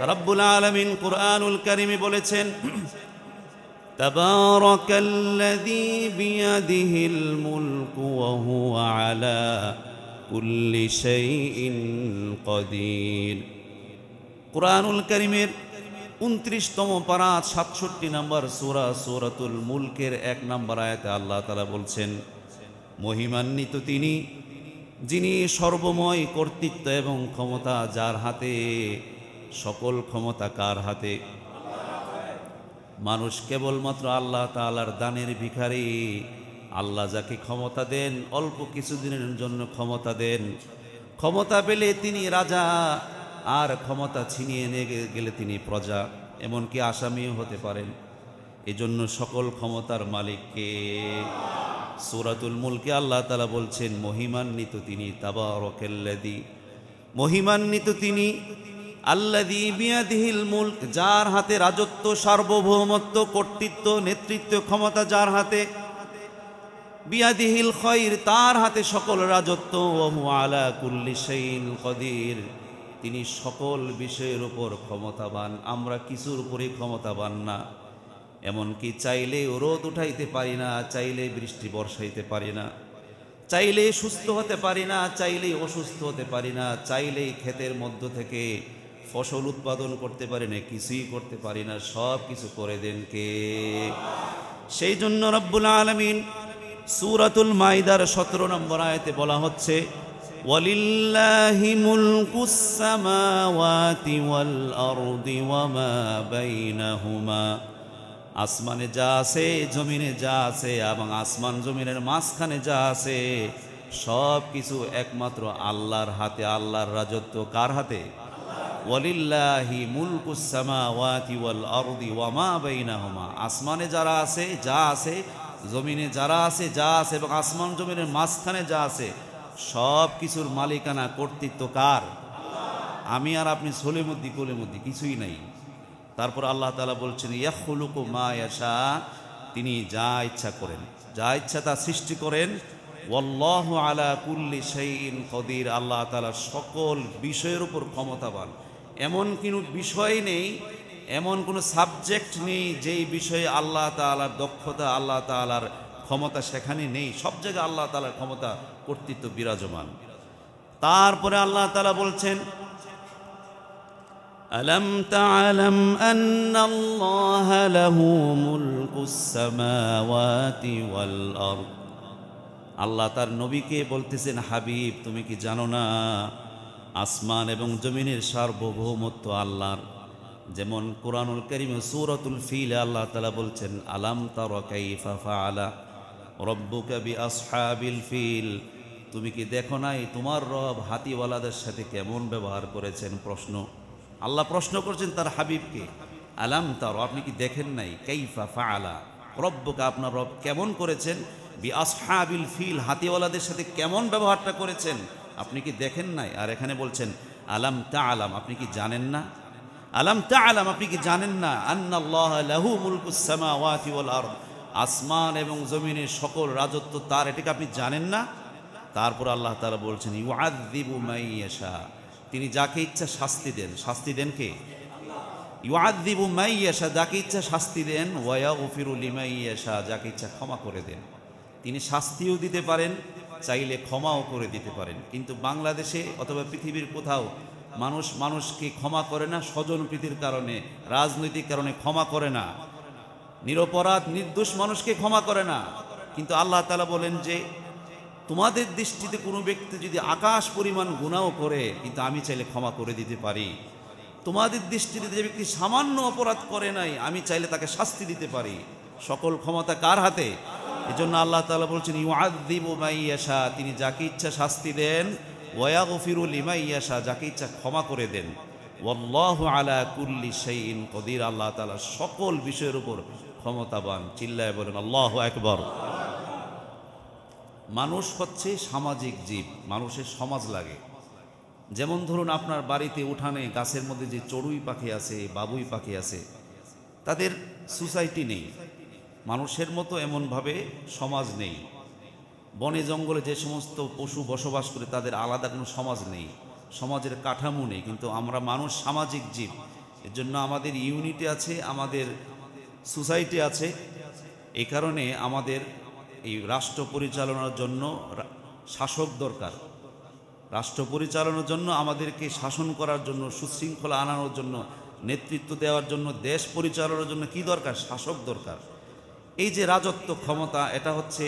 রব্বুল আলামিন কুরআনুল কারীমে বলেছেন, তাবারাকাল্লাযী বিয়াদিহিল মুলকু ওয়া হুয়া আলা কুল্লি শাইইন কাদির। কুরআনুল কারীমের 29তম পারা 67 নম্বর সূরা সূরাতুল মুলকের 1 নম্বর আয়াতে আল্লাহ তাআলা বলছেন, মহিমান্বিত তিনি যিনি সর্বময় কর্তৃত্ব এবং ক্ষমতা যার হাতে। সকল ক্ষমতা কার হাতে? মানুষ কেবলমাত্র আল্লাহ তাআলার দানের ভিখারি। আল্লাহ যাকে ক্ষমতা দেন অল্প কিছুদিনের জন্য ক্ষমতা দেন, ক্ষমতা পেলে তিনি রাজা, আর ক্ষমতা ছিনিয়ে নিয়ে গেলে তিনি প্রজা, এমনকি আসামিও হতে পারেন। এজন্য সকল ক্ষমতার মালিককে। সূরাতুল মুলকে আল্লাহ তাআলা বলছেন, মহিমান্বিত তিনি, তাবারাকাল্লাযী, মহিমান্বিত তিনি, আল্লাযী বিয়াদিহিল মুলক, যার হাতে রাজত্ব, সার্বভৌমত্ব, কর্তৃত্ব, নেতৃত্ব, ক্ষমতা যার হাতে। বিয়াদিহিল খায়র, তার হাতে সকল রাজত্ব। ওয়া হুয়া আলা কুল্লি শাইইন কাদির, তিনি সকল বিষয়ের উপর ক্ষমতাবান। আমরা কিছুর উপরে ক্ষমতাবান না। এমনকি চাইলে রোদ উঠাইতে পারি না, চাইলে বৃষ্টি বর্ষাইতে পারি না, চাইলে সুস্থ হতে পারি না, চাইলে অসুস্থ হতে পারি না, চাইলে ক্ষেতের মধ্য থেকে ফসল উৎপাদন করতে পারি না, কিছুই করতে পারি না। সব কিছু করে দেন কে? সেই জন্য রব্বুল আলামিন সূরাতুল মাইদার 17 নম্বর আয়াতে বলা হচ্ছে, ওয়ালিল্লাহি মুলকুস সামাওয়াতি ওয়াল আরদি ওয়া মা বাইনাহুমা, আসমানে যা আছে, জমিনে যা আছে, এবং আসমান জমিনের মাঝখানে যা আছে, সব কিছু একমাত্র আল্লাহর হাতে। আল্লাহর রাজত্ব কার হাতে? ওয়ালিল্লাহি মুলকুস সামাওয়াতি ওয়াল আরদি ওয়া মা বাইনাহুমা, আসমানে যারা আছে, যা আছে, জমিনে যারা আছে, যা আছে, এবং আসমান জমিনের মাঝখানে যা আছে, সব কিছুর মালিকানা, কর্তৃত্ব কার? আমি আর আপনি সলিমুদ্দি কলিমুদ্দি কিছুই নাই। তারপর আল্লাহ তাআলা বলছেন, ইয়াখলুকু মা ইয়াশা, তিনি যা ইচ্ছা করেন, যা ইচ্ছা তা সৃষ্টি করেন। ওয়াল্লাহু আলা কুল্লি শাইইন কাদির, আল্লাহ তাআলা সকল বিষয়ের উপর ক্ষমতাবান। এমন কোনো বিষয় নেই, এমন কোনো সাবজেক্ট নেই যেই বিষয়ে আল্লাহ তাআলার দক্ষতা, আল্লাহ তাআলার ক্ষমতা সেখানে নেই। সব জায়গায় আল্লাহ তাআলার ক্ষমতা, কর্তৃত্ব বিরাজমান। তারপরে আল্লাহ তাআলা বলছেন, আলম তা'লাম আন্নাল্লাহা লাহু মুলকুস সামাওয়াতি ওয়াল আরদ, আল্লাহ তার নবীকে বলতেছেন, হাবিব তুমি কি জানো না আসমান এবং জমিনের সার্বভৌমত্ব আল্লাহর। যেমন কুরআনুল কারীমে সূরাতুল ফিল আল্লাহ তাআলা বলছেন, আলাম তারা কাইফা ফাআলা রাব্বুকা বিআসহাবিল ফিল, তুমি কি দেখো নাই তোমার রব হাতিওয়ালাদের সাথে কেমন ব্যবহার করেছেন? প্রশ্ন, আল্লাহ প্রশ্ন করছেন তার হাবিবকে, আলাম তারা, আপনি কি দেখেন নাই, কাইফা ফাআলা রব্বুকা, আপনার রব কেমন করেছেন, বিআসহাবিল ফিল, হাতিওয়ালাদের সাথে কেমন ব্যবহারটা করেছেন, আপনি কি দেখেন নাই? আর এখানে বলছেন আলাম তা'লাম, আপনি কি জানেন না? আলাম তা'লাম, আপনি কি জানেন না আন্নাল্লাহা লাহু মুলকুস সামাওয়াতি ওয়াল আরদ, আসমান এবং জমিনের সকল রাজত্ব তার, এটাকে আপনি জানেন না? তারপর আল্লাহ তাআলা বলছেন, ইউআযযিবু মান ইয়াশা, তিনি যাকে ইচ্ছা শাস্তি দেন। শাস্তি দেন কে? ইউআযযিবু মান ইয়াশা, যাকে ইচ্ছা শাস্তি দেন। ওয়া ইয়াগফিরু লিমান ইয়াশা, যাকে ইচ্ছা ক্ষমা করে দেন। তিনি শাস্তিও দিতে পারেন, চাইলে ক্ষমাও করে দিতে পারেন। কিন্তু বাংলাদেশে অথবা পৃথিবীর কোথাও মানুষ মানুষকে ক্ষমা করে না, স্বজনপ্রীতির কারণে, রাজনৈতিক কারণে ক্ষমা করে না, নিরপরাধ নির্দোষ মানুষকে ক্ষমা করে না। কিন্তু আল্লাহ তাআলা বলেন যে তোমাদের দৃষ্টিতে কোনো ব্যক্তি যদি আকাশ পরিমাণ গুনাহ করে, কিন্তু আমি চাইলে ক্ষমা করে দিতে পারি। তোমাদের দৃষ্টিতে যে ব্যক্তি সামান্য অপরাধ করে নাই, আমি চাইলে তাকে শাস্তি দিতে পারি। সকল ক্ষমতা কার হাতে? এজন্য আল্লাহ তাআলা বলছেন, ইউআযযিবু মান ইয়াশা, তিনি যাকে ইচ্ছা শাস্তি দেন। ওয়া ইয়াগফিরু লিমান ইয়াশা, যাকে ইচ্ছা ক্ষমা করে দেন। ওয়াল্লাহু আলা কুল্লি শাইইন কাদির, আল্লাহ তাআলা সকল বিষয়ের উপর ক্ষমতাবান। চিল্লায় বলেন আল্লাহু আকবার। মানুষ হচ্ছে সামাজিক জীব, মানুষের সমাজ লাগে। যেমন ধরুন আপনার বাড়িতে উঠানে গাছের মধ্যে যে চড়ুই পাখি আছে, বাবুই পাখি আছে, তাদের সোসাইটি নেই, মানুষের মতো এমনভাবে সমাজ নেই। বনে জঙ্গলে যে সমস্ত পশু বসবাস করে তাদের আলাদা কোনো সমাজ নেই, সমাজের কাঠামো নেই। কিন্তু আমরা মানুষ সামাজিক জীব, এর জন্য আমাদের ইউনিটি আছে, আমাদের সোসাইটি আছে। এই কারণে আমাদের এই রাষ্ট্র পরিচালনার জন্য শাসক দরকার। রাষ্ট্র পরিচালনার জন্য আমাদেরকে শাসন করার জন্য, সুশৃঙ্খলা আনানোর জন্য, নেতৃত্ব দেওয়ার জন্য, দেশ পরিচালনার জন্য কি দরকার? শাসক দরকার। এই যে রাজত্ব ক্ষমতা, এটা হচ্ছে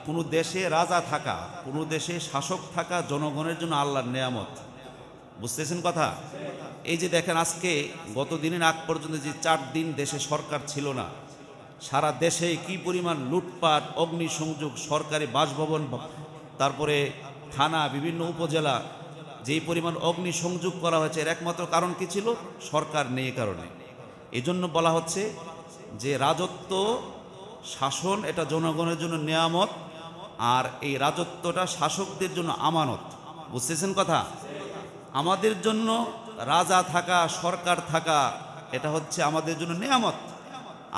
কোনো দেশে রাজা থাকা, কোনো দেশে শাসক থাকা জনগণের জন্য আল্লাহর নেয়ামত। বুঝতেছেন কথা? এই যে দেখেন, আজকে গত দিনের আগ পর্যন্ত যে 4 দিন দেশে সরকার ছিল না, সারা দেশে কি পরিমাণ লুটপাট, অগ্নিসংযোগ, সরকারি বাসভবন, তারপরে থানা, বিভিন্ন উপজেলা, যেই পরিমাণ অগ্নিসংযোগ করা হয়েছে, এর একমাত্র কারণ কি ছিল? সরকার নেই কারণে। এই জন্য বলা হচ্ছে যে রাজত্ব, শাসন এটা জনগণের জন্য নেয়ামত, আর এই রাজত্বটা শাসকদের জন্য আমানত। বুঝতেছেন কথা? আমাদের জন্য রাজা থাকা, সরকার থাকা, এটা হচ্ছে আমাদের জন্য নেয়ামত।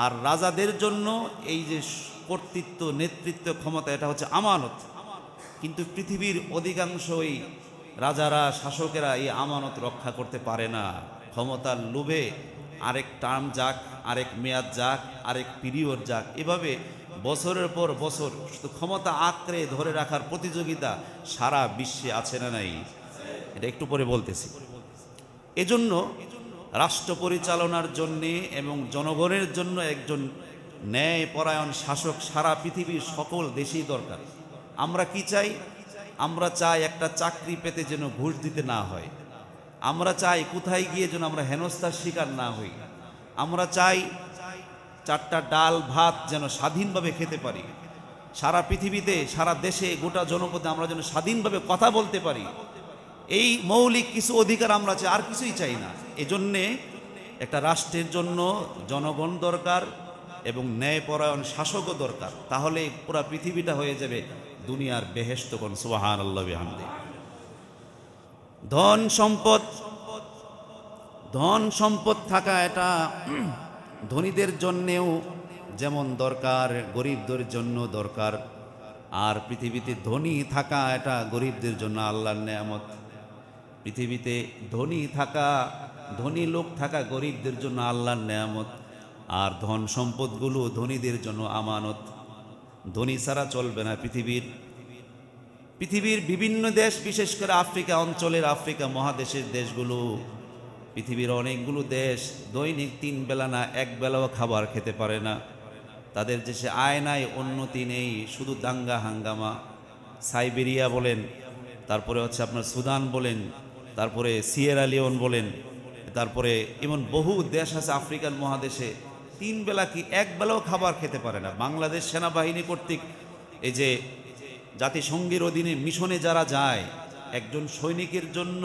আর রাজাদের জন্য এই যে কর্তৃত্ব, নেতৃত্ব, ক্ষমতা, এটা হচ্ছে আমানত। কিন্তু পৃথিবীর অধিকাংশই রাজারা, শাসকেরা এই আমানত রক্ষা করতে পারে না। ক্ষমতার লোভে আরেক টার্ম যাক, আরেক মেয়াদ যাক, আরেক পিরিয়ড যাক, এভাবে বছরের পর বছর শুধু ক্ষমতা আঁকড়ে ধরে রাখার প্রতিযোগিতা সারা বিশ্বে আছে না নাই? এটা একটু পরে বলতেছি। এজন্য রাষ্ট্র পরিচালনার জন্যে এবং জনগণের জন্য একজন ন্যায়পরায়ণ শাসক সারা পৃথিবীর সকল দেশেই দরকার। আমরা কি চাই? আমরা চাই একটা চাকরি পেতে যেন ঘুষ দিতে না হয়। আমরা চাই কোথায় গিয়ে যেন আমরা হেনস্থার শিকার না হই। আমরা চাই 4টা ডাল ভাত যেন স্বাধীনভাবে খেতে পারি। সারা পৃথিবীতে, সারা দেশে, গোটা জনপদে আমরা যেন স্বাধীনভাবে কথা বলতে পারি। এই মৌলিক কিছু অধিকার আমরা চাই, আর কিছুই চাই না। এজন্যে একটা রাষ্ট্রের জন্য জনগণ দরকার এবং ন্যায়পরায়ণ শাসকও দরকার। তাহলে পুরা পৃথিবীটা হয়ে যাবে দুনিয়ার বেহেশত। কোন সুবহানাল্লাহ বিহামদি। ধন সম্পদ থাকা এটা ধনীদের জন্যেও যেমন দরকার, গরিবদের জন্য দরকার। আর পৃথিবীতে ধনী থাকা এটা গরিবদের জন্য আল্লাহর নেয়ামত। পৃথিবীতে ধনী থাকা, ধনী লোক থাকা গরিবদের জন্য আল্লাহর নেয়ামত। আর ধন সম্পদগুলো ধনীদের জন্য আমানত। ধনী ছাড়া চলবে না পৃথিবীর বিভিন্ন দেশ, বিশেষ করে আফ্রিকা অঞ্চলের, আফ্রিকা মহাদেশের দেশগুলো, পৃথিবীর অনেকগুলো দেশ দৈনিক 3 বেলা না 1 বেলাও খাবার খেতে পারে না। তাদের দেশে আয় নাই, উন্নতি নেই, শুধু দাঙ্গা হাঙ্গামা। সাইবেরিয়া বলেন, তারপরে হচ্ছে আপনার সুদান বলেন, তারপরে সিয়েরা লিওন বলেন, তারপরে এমন বহু দেশ আছে আফ্রিকান মহাদেশে 3 বেলা কি 1 বেলাও খাবার খেতে পারে না। বাংলাদেশ সেনাবাহিনী কর্তৃক এই যে জাতিসংঘের অধীনে মিশনে যারা যায়, একজন সৈনিকের জন্য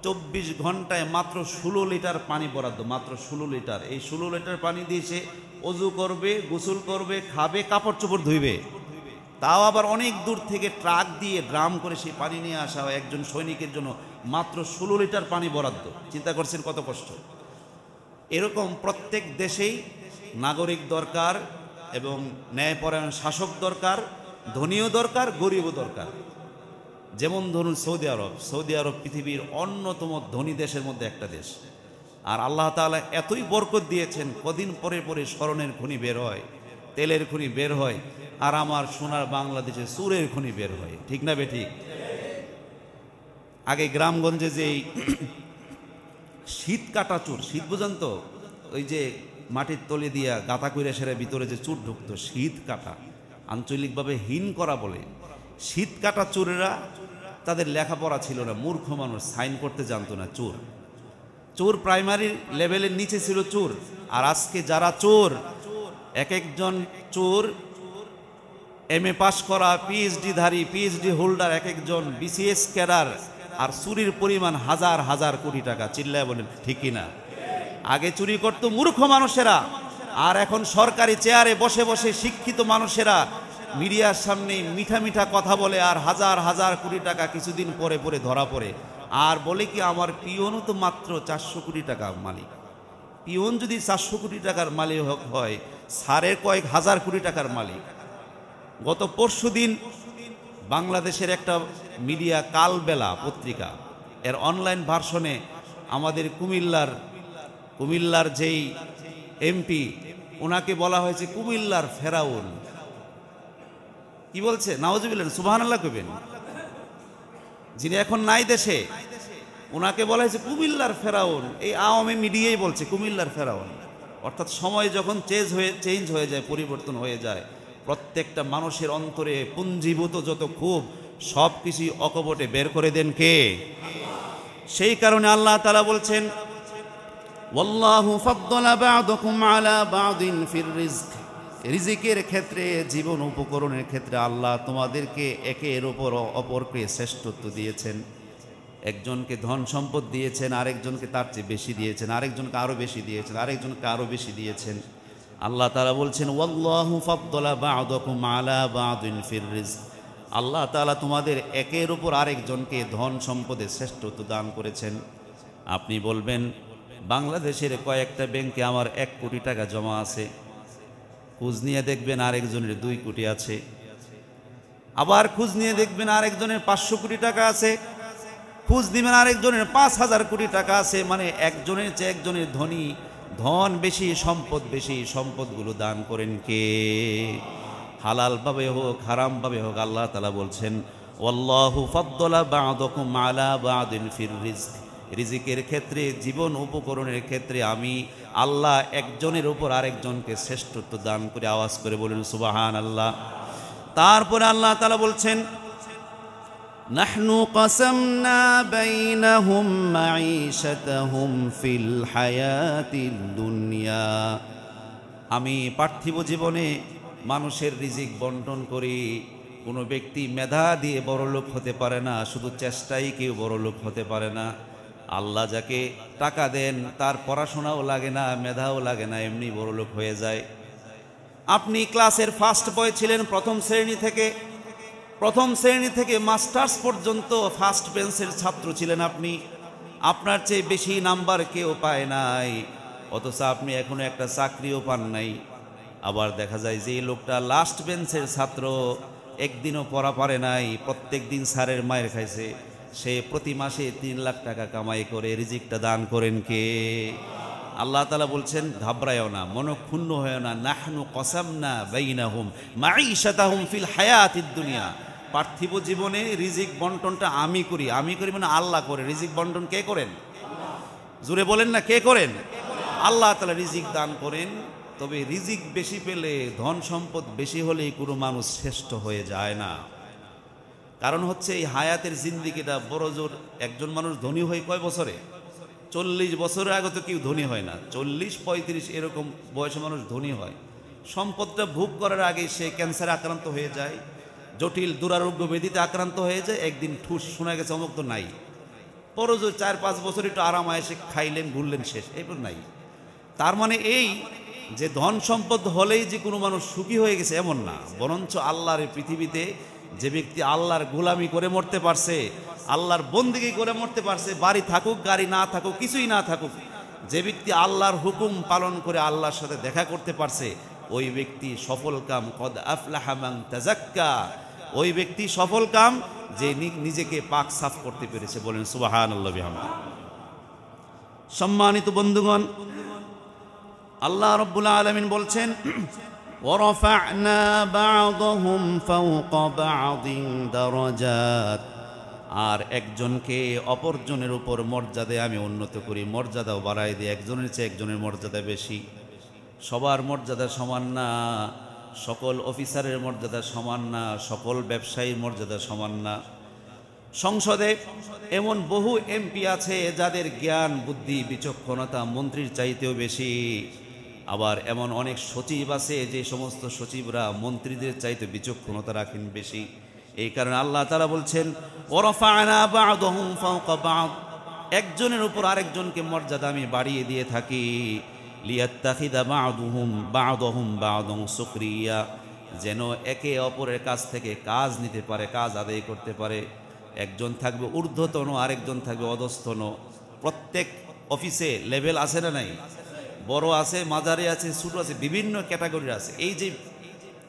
24 ঘন্টায় মাত্র 16 লিটার পানি বরাদ্দ, মাত্র 16 লিটার। এই 16 লিটার পানি দিয়ে সে অজু করবে, গোসল করবে, খাবে, কাপড় চোপড় ধুইবে। তাও আবার অনেক দূর থেকে ট্রাক দিয়ে ড্রাম করে সেই পানি নিয়ে আসা হয়। একজন সৈনিকের জন্য মাত্র 16 লিটার পানি বরাদ্দ। চিন্তা করছেন কত কষ্ট। এরকম প্রত্যেক দেশেই নাগরিক দরকার এবং ন্যায়পরায়ণ শাসক দরকার, ধনীও দরকার, গরিবও দরকার। যেমন ধরুন সৌদি আরব পৃথিবীর অন্যতম ধনী দেশের মধ্যে একটা দেশ। আর আল্লাহ তাআলা এতই বরকত দিয়েছেন, কদিন পরে পরে স্বর্ণের খনি বের হয়, তেলের খনি বের হয়, আর আমার সোনার বাংলাদেশে চুরের খনি বের হয়। ঠিক না বেঠিক? আগে গ্রামগঞ্জে যে শীত কাটা চুর, শীত বুঝেন তো, ওই যে মাটির তলে দিয়া গাঁথা কইরা সেরে ভিতরে যে চুর ঢুকতো, শীত কাটা, আঞ্চলিকভাবে হিন করা বলে। শীত কাটা চোরেরা, তাদের লেখাপড়া ছিল না, মূর্খ মানুষ, সাইন করতে জানতো না। চোর প্রাইমারি লেভেলের নিচে ছিল চোর। আর আজকে যারা চোর, এক একজন চোর MA পাস করা, PhD ধারী, PhD হোল্ডার, এক একজন BCS ক্যাডার। আর চুরির পরিমাণ হাজার হাজার কোটি টাকা। চিল্লায় বলেন ঠিক কিনা? আগে চুরি করতো মূর্খ মানুষেরা, আর এখন সরকারি চেয়ারে বসে বসে শিক্ষিত মানুষেরা মিডিয়ার সামনে মিঠা মিঠা কথা বলে, আর হাজার হাজার কোটি টাকা কিছুদিন পরে পরে ধরা পড়ে। আর বলে কি, আমার পিওনও তো মাত্র 400 কোটি টাকা মালিক। পিওন যদি 400 কোটি টাকার মালিক হয়, সারের কয়েক হাজার কোটি টাকার মালিক। গত পরশুদিন বাংলাদেশের একটা মিডিয়া কালবেলা পত্রিকা, এর অনলাইন ভার্সনে আমাদের কুমিল্লার যেই এমপি, ওনাকে বলা হয়েছে কুমিল্লার ফেরাউন। কি বলছে? নাউজুবিল্লাহ, সুবহানাল্লাহ কইবেন। যিনি এখন নাই দেশে, ওনাকে বলা হয়েছে কুমিল্লার ফেরাউন। এই আওয়ামী মিডিয়াই বলছে কুমিল্লার ফেরাউন। অর্থাৎ সময় যখন চেঞ্জ হয়ে যায়, পরিবর্তন হয়ে যায়, প্রত্যেকটা মানুষের অন্তরে পুঞ্জীভূত যত ক্ষোভ সব কিছুই অকপটে বের করে দেন কে? সেই কারণে আল্লাহ তাআলা বলছেন, ওয়াল্লাহু ফাদ্দালা বা'দাকুম আলা বা'দিন ফির রিজক। রিজিকের ক্ষেত্রে, জীবন উপকরণের ক্ষেত্রে আল্লাহ তোমাদেরকে একের উপর অপরকে শ্রেষ্ঠত্ব দিয়েছেন। একজনকে ধন সম্পদ দিয়েছেন, আরেকজনকে তার চেয়ে বেশি দিয়েছেন, আরেকজনকে আরো বেশি দিয়েছেন, আরেকজনকে আরো বেশি দিয়েছেন। আল্লাহ তাআলা বলছেন, ওয়াল্লাহু ফাদ্দালা বা'দাকুম আলা বা'দিন ফির রিজক। আল্লাহ তাআলা তোমাদের একের উপর আরেকজনকে ধন সম্পদে শ্রেষ্ঠত্ব দান করেছেন। আপনি বলবেন, বাংলাদেশের কয়েকটা ব্যাংকে আমার 1 কোটি টাকা জমা আছে, খোঁজ নিয়ে দেখবেন আরেকজনের 2 কোটি আছে, আবার খোঁজ নিয়ে দেখবেন আরেকজনের 500 কোটি টাকা আছে, খোঁজ দিবেন আরেকজনের 5000 কোটি টাকা আছে। মানে একজনের চেয়ে একজনের ধনী, ধন বেশি, সম্পদ বেশি। সম্পদগুলো দান করেন কে? হালাল ভাবে হোক, হারাম ভাবে হোক, আল্লাহ তাআলা বলছেন, ওয়াল্লাহু ফাদ্দালা বা'দাকুম আলা বা'দিন ফির রিজক। রিজিকের ক্ষেত্রে, জীবন উপকরণের ক্ষেত্রে আমি আল্লাহ একজনের উপর আরেকজনকে শ্রেষ্ঠত্ব দান করে। আওয়াজ করে বলেন সুবহানাল্লাহ। তারপরে আল্লাহ তাআলা বলছেন, নাহনু কাসামনা বাইনাহুম মাঈশাতাহুম ফিল হায়াতিদ দুনিয়া। আমি পার্থিব জীবনে মানুষের রিজিক বন্টন করি। কোনো ব্যক্তি মেধা দিয়ে বড়লোক হতে পারে না, শুধু চেষ্টাই কেউ বড়লোক হতে পারে না। আল্লাহ যাকে টাকা দেন তার পড়াশোনাও লাগে না, মেধাও লাগে না, এমনি বড়লোক হয়ে যায়। আপনি ক্লাসের ফার্স্ট বয় ছিলেন, প্রথম শ্রেণী থেকে মাস্টার্স পর্যন্ত ফার্স্ট বেঞ্চের ছাত্র ছিলেন আপনি। আপনার চেয়ে বেশি নাম্বার কেউ পায় নাই, অথচ আপনি এখনো একটা চাকরিও পান নাই। আবার দেখা যায় যে লোকটা লাস্ট বেঞ্চের ছাত্র, একদিনও পড়া পারে নাই, প্রত্যেক দিন স্যারের মায়ের খাইছে, সে প্রতি মাসে 3 লাখ টাকা কামাই করে। রিজিকটা দান করেন কে? আল্লাহ তাআলা বলছেন, ঘাবড়ায়ও না, মনক্ষুণ্ণ হয় না। নাহনু কাসামনা বাইনাহুম মাঈশাতাহুম ফিল হায়াতিদ দুনিয়া। পার্থিব জীবনে রিজিক বন্টনটা আমি করি। আমি করি মানে আল্লাহ করে। রিজিক বন্টন কে করেন? জোরে বলেন না, কে করেন? আল্লাহ তাআলা রিজিক দান করেন। তবে রিজিক বেশি পেলে, ধন সম্পদ বেশি হলেই কোনো মানুষ শ্রেষ্ঠ হয়ে যায় না। কারণ হচ্ছে এই হায়াতের জিন্দিগিটা বড় জোর। একজন মানুষ ধনী হয় কয় বছরে? 40 বছরের আগে তো কেউ ধনী হয় না। 40-35 এরকম বয়সে মানুষ ধনী হয়। সম্পদটা ভোগ করার আগে সে ক্যান্সারে আক্রান্ত হয়ে যায়, জটিল দুরারোগ্য ব্যাধিতে আক্রান্ত হয়ে যায়। একদিন ঠুস শোনা গেছে অমুক তো নাই। বড় জোর 4-5 বছর একটু আরাম আয়েসে খাইলেন, ঘুরলেন, শেষ, এরপর নাই। তার মানে এই যে ধন সম্পদ হলেই যে কোনো মানুষ সুখী হয়ে গেছে এমন না, বরঞ্চ আল্লাহর পৃথিবীতে যে ব্যক্তি আল্লাহর গোলামি করে মরতে পারছে, আল্লাহর বন্দেগী করে মরতে পারছে, বাড়ি থাকুক, গাড়ি না থাকুক, কিছুই না থাকুক, যে ব্যক্তি আল্লাহর হুকুম পালন করে আল্লাহর সাথে দেখা করতে পারছে, ওই ব্যক্তি সফল কাম। কদ আফলাহা মান তাযাক্কা। ওই ব্যক্তি সফল কাম যে নিজেকে পাক সাফ করতে পেরেছে। বলেন সুবহানাল্লাহ বিহামদিহি। সম্মানিত বন্ধুগণ, আল্লাহ রাব্বুল আলামিন বলছেন, ওয়ারাফা'না বা'দাহুম ফাওকা বা'দিন দারাজাত। আর একজনকে অপরজনের উপর মর্যাদায় আমি উন্নত করি, মর্যাদাও বাড়াই দিই। একজনের চেয়ে একজনের মর্যাদা বেশি। সবার মর্যাদা সমান না, সকল অফিসারের মর্যাদা সমান না, সকল ব্যবসায়ীর মর্যাদা সমান না। সংসদে এমন বহু এমপি আছে যাদের জ্ঞান, বুদ্ধি, বিচক্ষণতা মন্ত্রীর চাইতেও বেশি। আবার এমন অনেক সচিব আছে যে সমস্ত সচিবরা মন্ত্রীদের চাইতে বিচক্ষণতা রাখেন বেশি। এই কারণে আল্লাহ তাআলা বলছেন, ওয়ারাফা'না বা'দাহুম ফাওকা বা'দ। একজনের উপর আরেকজনকে মর্যাদা আমি বাড়িয়ে দিয়ে থাকি। লিয়াত্তাখিদা বা'দুহুম বা'দান সুখরিয়া, যেন একে অপরের কাছ থেকে কাজ নিতে পারে, কাজ আদায় করতে পারে। একজন থাকবে ঊর্ধ্বতন, আরেকজন থাকবে অধস্তন। প্রত্যেক অফিসে লেভেল আছে না নাই? বড় আছে, মাঝারি আছে, ছোট আছে, বিভিন্ন ক্যাটাগরির আছে। এই যে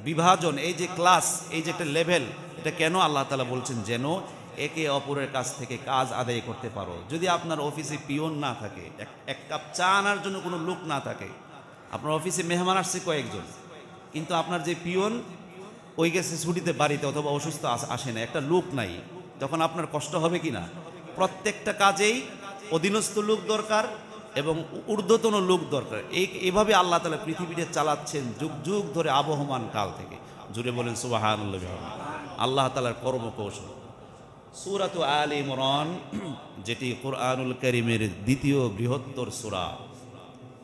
বিভাজন, এই যে ক্লাস, এই যে একটা লেভেল, এটা কেন আল্লাহ তাআলা বলছেন? যেন একে অপরের কাছ থেকে কাজ আদায় করতে পারো। যদি আপনার অফিসে পিয়ন না থাকে, এক কাপ চা আনার জন্য কোনো লোক না থাকে, আপনার অফিসে মেহমান আসছে কয়েকজন, কিন্তু আপনার যে পিয়ন ওই গেছে ছুটিতে বাড়িতে অথবা অসুস্থ আসে না, একটা লোক নাই, তখন আপনার কষ্ট হবে কি না? প্রত্যেকটা কাজেই অধীনস্থ লোক দরকার এবং ঊর্ধ্বতন লোক দরকার। এইভাবে আল্লাহ তাআলা পৃথিবীতে চালাচ্ছেন যুগ যুগ ধরে, আবহমান কাল থেকে। জুড়ে বলেন সুবহানাল্লাহ। আল্লাহ তাআলার কর্মকৌশল। সূরাত আলে ইমরান, যেটি কুরআনুল কারীমের দ্বিতীয় বৃহত্তর সূরা,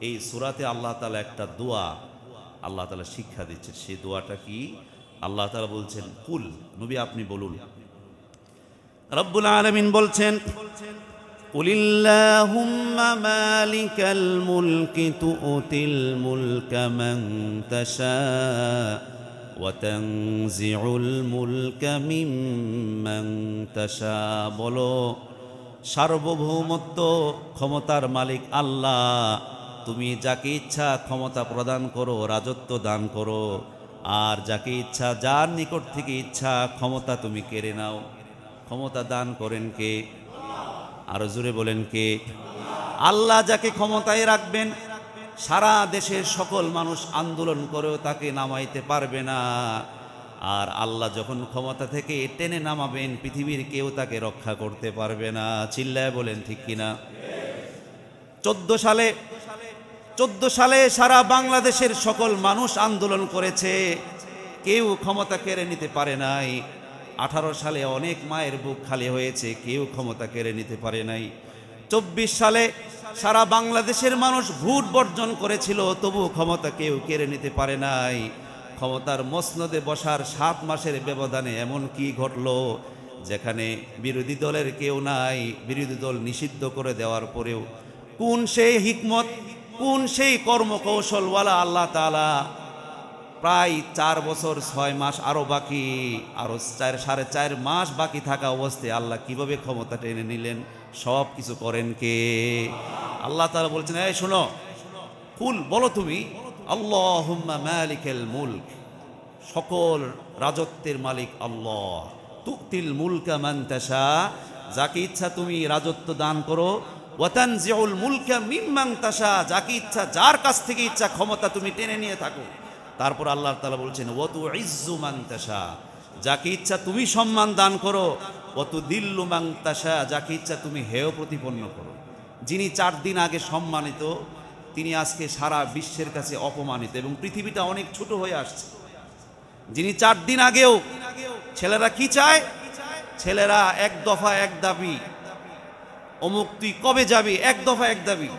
এই সূরাতে আল্লাহ তাআলা একটা দোয়া আল্লাহ তাআলা শিক্ষা দিচ্ছেন। সেই দোয়াটা কি? আল্লাহ তাআলা বলছেন, কুল, নবী আপনি বলুন। রব্বুল আলামিন বলছেন, কুলিল্লাহুম্মা মালিকাল মুলকি তুতিল মুলকা মান তাশা ওয়া তানজিউল মুলকা মিম্মান তাশা। বলো, সার্বভৌমত্ব ক্ষমতার মালিক আল্লাহ, তুমি যাকে ইচ্ছা ক্ষমতা প্রদান করো, রাজত্ব দান করো, আর যাকে ইচ্ছা, যার নিকট থেকে ইচ্ছা ক্ষমতা তুমি কেড়ে নাও। ক্ষমতা দান করেন কে? আরো জোরে বলেন কে? আল্লাহ যাকে ক্ষমতায় রাখবেন, সারা দেশের সকল মানুষ আন্দোলন করেও তাকে নামাইতে পারবে না। আর আল্লাহ যখন ক্ষমতা থেকে টেনে নামাবেন, পৃথিবীর কেউ তাকে রক্ষা করতে পারবে না। চিল্লায় বলেন ঠিক কিনা? 14 সালে সারা বাংলাদেশের সকল মানুষ আন্দোলন করেছে, কেউ ক্ষমতা কেড়ে নিতে পারে নাই। 18 সালে অনেক মায়ের বুক খালি হয়েছে, কেউ ক্ষমতা কেড়ে নিতে পারে নাই। 24 সালে সারা বাংলাদেশের মানুষ ভোট বর্জন করেছিল, তবু ক্ষমতা কেউ কেড়ে নিতে পারে নাই। ক্ষমতার মসনদে বসার 7 মাসের ব্যবধানে এমন কি ঘটলো, যেখানে বিরোধী দলের কেউ নাই, বিরোধী দল নিষিদ্ধ করে দেওয়ার পরেও কোন সেই হিকমত, কোন সেই কর্মকৌশলওয়ালা আল্লাহ তাআলা প্রায় 4 বছর 6 মাস আরো বাকি, আরো 4.5 মাস বাকি থাকা অবস্থায় আল্লাহ কিভাবে ক্ষমতা টেনে নিলেন? সব কিছু করেন কে? আল্লাহ তাআলা বলছেন, এই শোনো, কুল, বলো তুমি, আল্লাহুম্মা মালিকাল মুলক, সকল রাজত্বের মালিক আল্লাহ, তুতিল মুলকা মান তাশা, যাকে ইচ্ছা তুমি রাজত্ব দান করো, ওয়া তানজিউল মুলকা মিম্মান তাশা, যাকে ইচ্ছা, যার কাছ থেকে ইচ্ছা ক্ষমতা তুমি টেনে নিয়ে থাকো। তারপর আল্লাহ তাআলা বলছেন, ওয়া তুইজ্জু মান তাশা, যাকে ইচ্ছা তুমি সম্মান দান করো, ওয়া তুদিল্লু মান তাশা, যাকে ইচ্ছা তুমি হেয় প্রতিপন্ন করো। যিনি 4 দিন আগে সম্মানিত, তিনি আজকে সারা বিশ্বের কাছে অপমানিত এবং পৃথিবীটা অনেক ছোট হয়ে আসছে। যিনি 4 দিন আগেও, ছেলেরা কি চায়? ছেলেরা এক দফা এক দাবি, অমুক তুই কবে যাবি, এক দফা এক দাবি,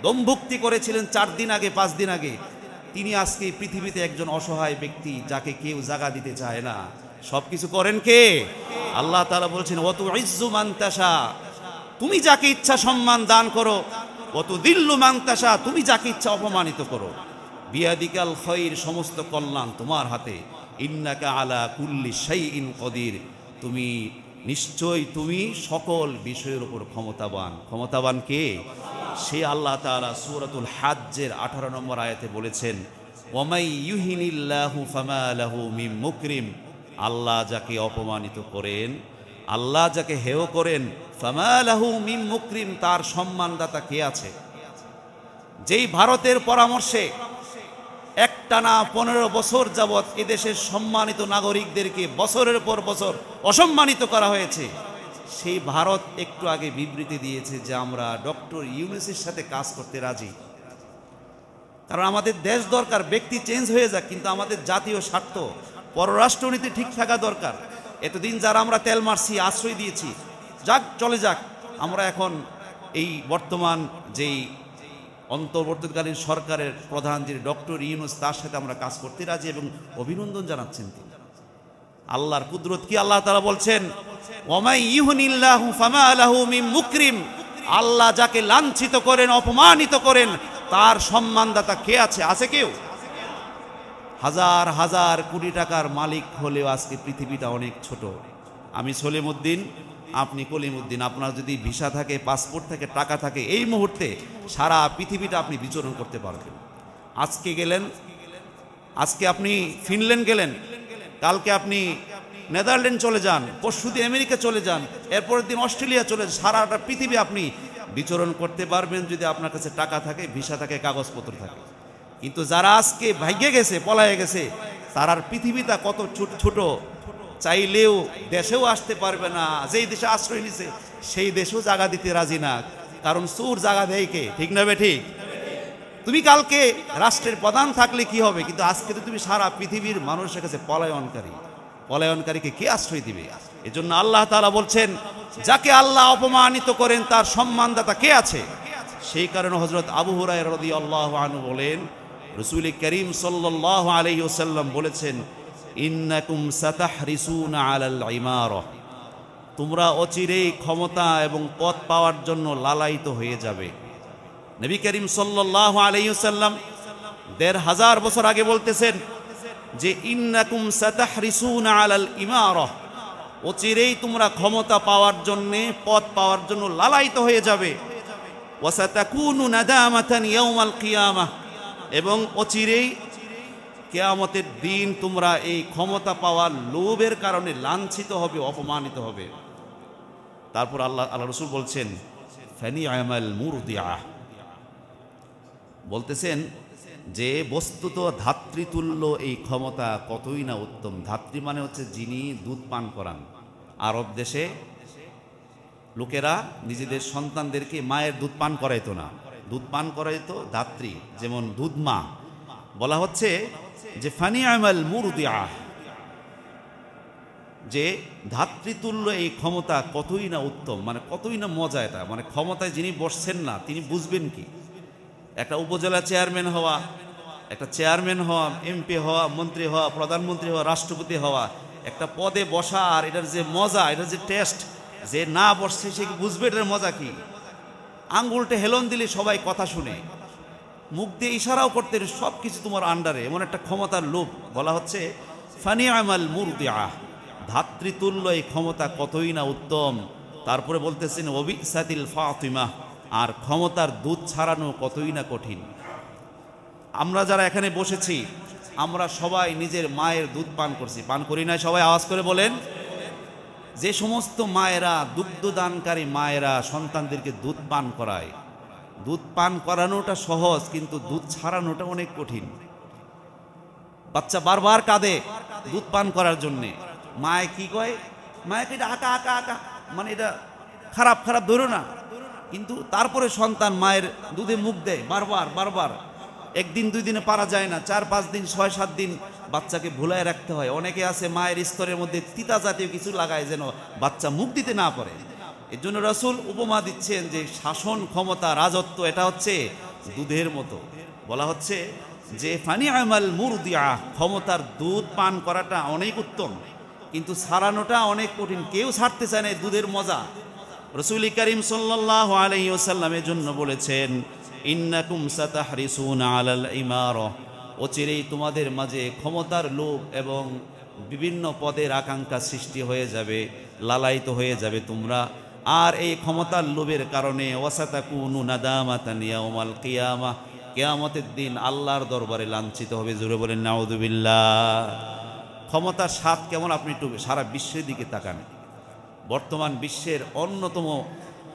দমভুক্তি করেছিলেন 4 দিন আগে, 5 দিন আগে। তিনি আজকে পৃথিবীতে একজন অসহায় ব্যক্তি, যাকে কেউ জায়গা দিতে চায় না। সবকিছু করেন কে? আল্লাহ তাআলা বলছেন, ওয়া তুইজ্জু মান তাশা, তুমি যাকে ইচ্ছা সম্মান দান করো, ওয়া তুদিল্লু মান তাশা, তুমি যাকে ইচ্ছা অপমানিত করো। বিয়াদিকাল খায়র, সমস্ত কল্যাণ তোমার হাতে। ইন্নাকা আলা কুল্লি শাইইন কদির, তুমি নিশ্চয়, তুমি সকল বিষয়ের উপর ক্ষমতাবান। ক্ষমতাবান কে? সে আল্লাহ তাআলা সূরাতুল হাজ্জের 18 নম্বর আয়াতে বলেছেন, ওয়ামাই ইউহিনিল্লাহু ফামা লাহু মিন মুকরিম, আল্লাহ যাকে অপমানিত করেন, আল্লাহ যাকে হেয় করেন, ফামা লাহু মিন মুকরিম, তার সম্মানদাতা কে আছে? যেই ভারতের পরামর্শে একটানা 15 বছর যাবৎ এদেশের সম্মানিত নাগরিকদেরকে বছরের পর বছর অসম্মানিত করা হয়েছে, সেই ভারত একটু আগে বিবৃতি দিয়েছে যে আমরা ডক্টর ইউনূসের সাথে কাজ করতে রাজি। কারণ আমাদের দেশ দরকার, ব্যক্তি চেঞ্জ হয়ে যাক, কিন্তু আমাদের জাতীয় স্বার্থ, পররাষ্ট্রনীতি ঠিক থাকা দরকার। এতদিন যারা আমরা তেল মারছি, আশ্রয় দিয়েছি, যাক, চলে যাক। আমরা এখন এই বর্তমান যেই অন্তর্বর্তীকালীন সরকারের প্রধান যিনি ডক্টর ইউনূস, তার সাথে আমরা কাজ করতে রাজি এবং অভিনন্দন জানাচ্ছেন তিনি। আল্লাহর কুদরত কি? আল্লাহ তাআলা বলছেন, ওয়ামাই ইউহিনিল্লাহু ফামা লাহু মিন মুকরিম, আল্লাহ যাকে লাঞ্ছিত করেন, অপমানিত করেন, তার সম্মানদাতা কে আছে? আছে কেউ? হাজার হাজার কোটি টাকার মালিক হলেও আজকে পৃথিবীটা অনেক ছোট। আমি সলিমউদ্দিন, আপনি কলিমউদ্দিন, আপনার যদি ভিসা থাকে, পাসপোর্ট থাকে, টাকা থাকে, এই মুহূর্তে সারা পৃথিবীটা আপনি বিচরণ করতে পারবেন। আজকে গেলেন, আজকে আপনি ফিনল্যান্ড গেলেন, কালকে আপনি নেদারল্যান্ড চলে যান, পরশুদিন আমেরিকা চলে যান, এরপরের দিন অস্ট্রেলিয়া চলে যান, সারাটা পৃথিবী আপনি বিচরণ করতে পারবেন যদি আপনার কাছে টাকা থাকে, ভিসা থাকে, কাগজপত্র থাকে। কিন্তু যারা আজকে ভাগ্যে গেছে, পলায়ে গেছে, তারার পৃথিবীটা কত ছোট ছোট, চাইলেও দেশেও আসতে পারবে না। যেই দেশে আশ্রয় নিছে সেই দেশেও জায়গা দিতে রাজি না, কারণ চোর জায়গা দেয় কে? ঠিক না বে ঠিক? তুমি কালকে রাষ্ট্রের প্রধান থাকলে কি হবে, কিন্তু আজকে তো তুমি সারা পৃথিবীর মানুষের কাছে পলায়নকারীকে কে আশ্রয় দিবে? এজন্য আল্লাহ তাআলা বলছেন, যাকে আল্লাহ অপমানিত করেন তার সম্মানদাতা কে আছে? সেই কারণে হযরত আবু হুরায়রা রাদিয়াল্লাহু আনহু বলেন, রাসূল করিম সাল্লাল্লাহু আলাইহি ওয়াসাল্লাম বলেছেন, ইন্নাকুম সাতাহরিসুনা আলাল ইমারা, তোমরা অচিরেই ক্ষমতা এবং পদ পাওয়ার জন্য লালায়িত হয়ে যাবে। নবী করিম সাল্লাল্লাহু আলাইহি ওয়াসাল্লাম ১৫০০ বছর আগে বলতেছেন যে ইন্নাকুম সাতাহরিসুনা আলাল ইমারা, অচিরেই তোমরা ক্ষমতা পাওয়ার জন্য, পদ পাওয়ার জন্য লালায়িত হয়ে যাবে। ওয়া সাতাকুনু নাদামাতান ইয়াউমাল কিয়ামাহ, এবং অচিরেই কিয়ামতের দিন তোমরা এই ক্ষমতা পাওয়ার লোভের কারণে লাঞ্ছিত হবে, অপমানিত হবে। তারপর আল্লাহ রাসূল বলছেন, ফানিআমাল মুরদিআ, বলতেছেন যে বস্তুত ধাত্রীতুল্য এই ক্ষমতা কতই না উত্তম। ধাত্রী মানে হচ্ছে যিনি দুধ পান করান। আরব দেশে লোকেরা নিজেদের সন্তানদেরকে মায়ের দুধ পান করাইতো না, দুধ পান করাইতো ধাত্রী, যেমন দুধ মা। বলা হচ্ছে যে ফানিআমাল মুরদিআ, যে ধাত্রীতুল্য এই ক্ষমতা কতই না উত্তম, মানে কতই না মজা। এটা মানে ক্ষমতায় যিনি বসছেন না তিনি বুঝবেন কি? একটা উপজেলা চেয়ারম্যান হওয়া, একটা চেয়ারম্যান হওয়া, এমপি হওয়া, মন্ত্রী হওয়া, প্রধানমন্ত্রী হওয়া, রাষ্ট্রপতি হওয়া, একটা পদে বসা, আর এটার যে মজা, এটার যে টেস্ট, যে না বসছে সে কি বুঝবে এটার মজা কি? আঙ্গুলটা হেলন দিলে সবাই কথা শুনে, মুখ দিয়ে ইশারাও করতে, সব কিছু তোমার আন্ডারে, এমন একটা ক্ষমতার লোভ। বলা হচ্ছে ফানিআমাল মুরদিআ, ধাত্রীতুল্য এই ক্ষমতা কতই না উত্তম। তারপরে বলতেছেন ওয়াবিসাতিল ফাতিমা, আর ক্ষমতার দুধ ছাড়ানো কতই না কঠিন। আমরা যারা এখানে বসেছি, আমরা সবাই নিজের মায়ের দুধ পান করছি, পান করি না? সবাই আওয়াজ করে বলেন। যে সমস্ত মায়েরা, দুগ্ধদানকারী মায়েরা সন্তানদেরকে দুধ পান করায়, দুধ পান করানোটা সহজ, কিন্তু দুধ ছাড়ানোটা অনেক কঠিন। বাচ্চা বারবার কাঁদে দুধ পান করার জন্যে, মায়ে কি কয়, মায়েকে এটা আকা আকা আকা, মানে এটা খারাপ খারাপ ধরো না, কিন্তু তারপরে সন্তান মায়ের দুধে মুখ দেয় বারবার বারবার। একদিন দুই দিনে পারা যায় না, ৪-৫ দিন, ৬-৭ দিন বাচ্চাকে ভুলায় রাখতে হয়। অনেকে আছে মায়ের স্তরের মধ্যে তিতা জাতীয় কিছু লাগায় যেন বাচ্চা মুখ দিতে না পারে। এর জন্য রাসূল উপমা দিচ্ছেন যে শাসন ক্ষমতা, রাজত্ব এটা হচ্ছে দুধের মতো। বলা হচ্ছে যে ফানিআমাল মুরদিআ, ক্ষমতার দুধ পান করাটা অনেক উত্তম, কিন্তু ছাড়ানোটা অনেক কঠিন। কেউ ছাড়তে চায় না দুধের মজা। রাসূল করিম সাল্লাল্লাহু আলাইহি ওয়াসাল্লামের জন্য বলেছেন, ইন্নাকুম সাতাহরিসুনা আলাল ইমারা, অচিরেই তোমাদের মাঝে ক্ষমতার লোভ এবং বিভিন্ন পদের আকাঙ্ক্ষা সৃষ্টি হয়ে যাবে, লালায়িত হয়ে যাবে তোমরা। আর এই ক্ষমতার লোভের কারণে ওয়াসাতাকুনু নাদামাতান ইয়াউমাল কিয়ামাহ, কিয়ামতের দিন আল্লাহর দরবারে লাঞ্ছিত হবে। জোরে বলেন নাউযুবিল্লাহ। ক্ষমতার স্বাদ কেমন আপনি একটু সারা বিশ্বের দিকে তাকান। বর্তমান বিশ্বের অন্যতম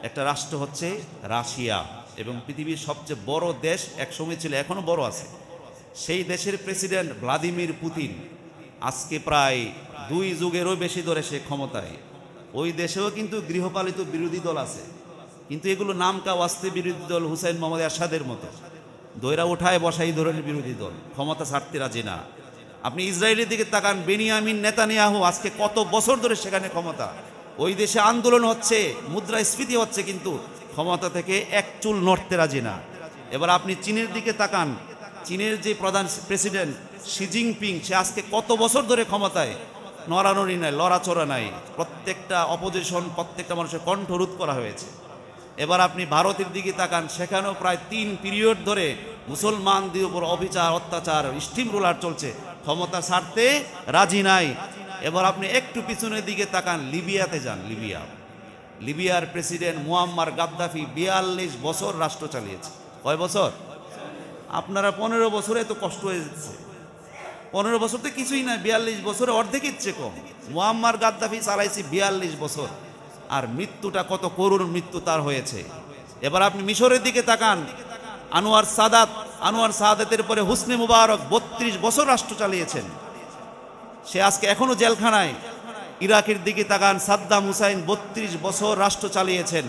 একটা রাষ্ট্র হচ্ছে রাশিয়া, এবং পৃথিবীর সবচেয়ে বড় দেশ একসময় ছিল, এখনো বড় আছে। সেই দেশের প্রেসিডেন্ট ভ্লাদিমির পুতিন আজকে প্রায় 2 যুগেরও বেশি ধরে সে ক্ষমতায়। ওই দেশেও কিন্তু গৃহপালিত বিরোধী দল আছে, কিন্তু এগুলো নামকা ওয়াস্তে বিরোধী দল, হুসাইন মোহাম্মদ এরশাদের মতো দৈরা উঠায় বসাই ধরনের বিরোধী দল, ক্ষমতা ছাড়তে রাজি না। আপনি ইসরায়েলের দিকে তাকান, বেনিয়ামিন নেতানিয়াহু আজকে কত বছর ধরে সেখানে ক্ষমতা। ওই দেশে আন্দোলন হচ্ছে, মুদ্রাস্ফীতি হচ্ছে, কিন্তু ক্ষমতা থেকে এক চুল নড়তে রাজি না। এবার আপনি চীনের দিকে তাকান, চীনের যে প্রধান প্রেসিডেন্ট শি জিনপিং, সে আজকে কত বছর ধরে ক্ষমতায়, নড়ানড়ি নাই, লড়াচড়া নাই, প্রত্যেকটা অপোজিশন, প্রত্যেকটা মানুষের কণ্ঠরোধ করা হয়েছে। এবার আপনি ভারতের দিকে তাকান, সেখানেও প্রায় 3 পিরিয়ড ধরে মুসলমানদের উপর অবিচার, অত্যাচার, স্টিম রোলার চলছে, ক্ষমতা ছাড়তে রাজি নাই। এবার আপনি একটু পিছনের দিকে তাকান, লিবিয়াতে যান। লিবিয়ার প্রেসিডেন্ট মুয়াম্মার গাদ্দাফি 42 বছর রাষ্ট্র চালিয়েছে। কয় বছর? আপনারা 15 বছরে তো কষ্ট হয়ে যাচ্ছে। 15 বছর তো কিছুই না, 42 বছরে অর্ধেকের চেয়ে কম। মুয়াম্মার গাদ্দাফি চালাইছে 42 বছর, আর মৃত্যুটা কত করুণ মৃত্যু তার হয়েছে। এবার আপনি মিশরের দিকে তাকান, আনোয়ার সাদাতের পরে হুসনি মুবারক 32 বছর রাষ্ট্র চালিয়েছেন, সে আজকে এখনো জেলখানায়। ইরাকের দিকে তাকান, সাদ্দাম হুসাইন 32 বছর রাষ্ট্র চালিয়েছেন,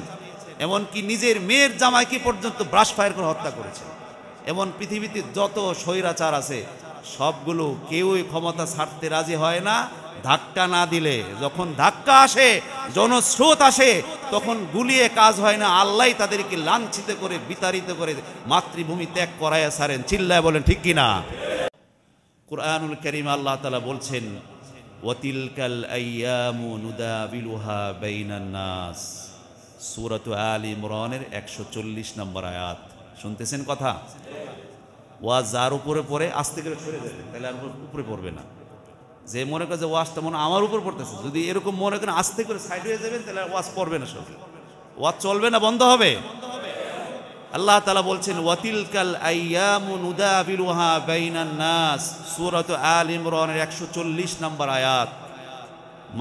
এমনকি নিজের মেয়ের জামাইকে পর্যন্ত ব্রাশ ফায়ার করে হত্যা করেছেন। এমন পৃথিবীতে যত স্বৈরাচার আছে সবগুলো কেউই ক্ষমতা ছাড়তে রাজি হয় না ধাক্কা না দিলে। যখন ধাক্কা আসে, জনস্রোত আসে, তখন গুলিয়ে কাজ হয় না, আল্লাহ তাদেরকে লাঞ্ছিত করে বিতাড়িত করে মাতৃভূমি ত্যাগ করায় ছাড়েন। চিল্লায় বলেন ঠিক কিনা? কুরআনুল কারীম আল্লাহ তাআলা বলছেন, ওয়াতিলকাল আইয়ামু নুদাবিলুহা বাইনান নাস, সূরাত আলে ইমরানের 140 নম্বর আয়াত। শুনতেছেন কথা? ওয়াজ যার উপরে পড়ে আস্তে করে সরে যাবে, তাহলে আর উপরে পড়বে না। যে মনে করে যে ওয়াজটা মনে আমার উপর পড়তেছে, যদি এরকম মনে করেন আস্তে করে সাইড হয়ে যাবেন, তাহলে ওয়াজ পড়বে না, সব ওয়াজ চলবে না, বন্ধ হবে। আল্লাহ তাআলা বলছেন, ওয়াতিলকাল আইয়ামু নুদাবিলুহা বাইনান নাস, সূরাত আলে ইমরানের 140 নম্বর আয়াত।